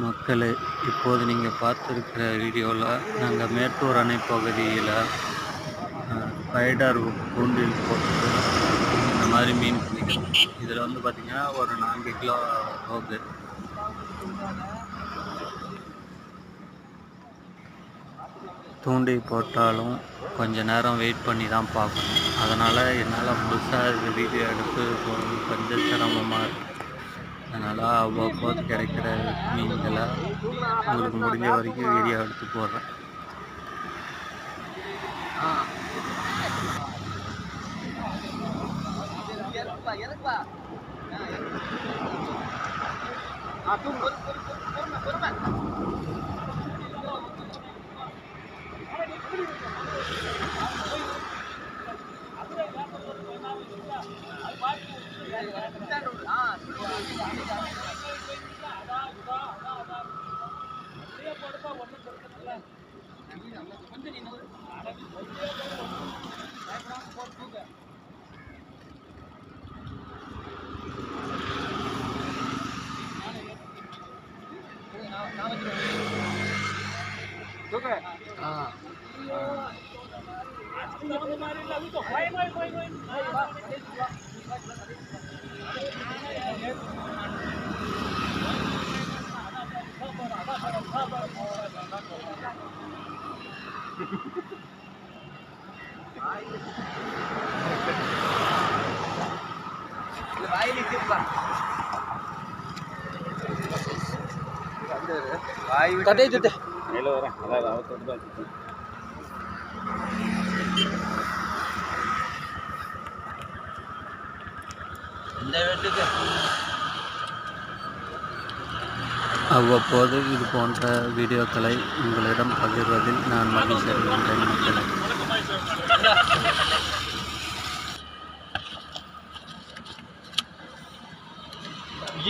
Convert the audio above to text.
மக்களே, இப்போது நீங்கள் பார்த்துருக்கிற வீடியோவில் நாங்கள் மேட்டூர் அணை பகுதியில் ஸ்பைடர் தூண்டில் போட்டு இந்த மாதிரி மீன் பிடிக்கிறோம். இதில் வந்து பார்த்திங்கன்னா ஒரு 4 கிலோ போகுது. தூண்டில் போட்டாலும் கொஞ்ச நேரம் வெயிட் பண்ணி தான் பார்க்கணும். அதனால் என்னால் முழுசாக இது வீடியோ எடுத்து போகிறது கொஞ்சம் சிரமமாக இருக்குது. அதனால் அவ்வப்போது கிடைக்கிற மீன்களை உங்களுக்கு முடிஞ்ச வரைக்கும் வீடியோ எடுத்து போடுறேன். அவ்வப்போது இது போன்ற வீடியோக்களை உங்களிடம் பகிர்வதில் நான் மகிழ்ச்சி அடைகின்றேன்.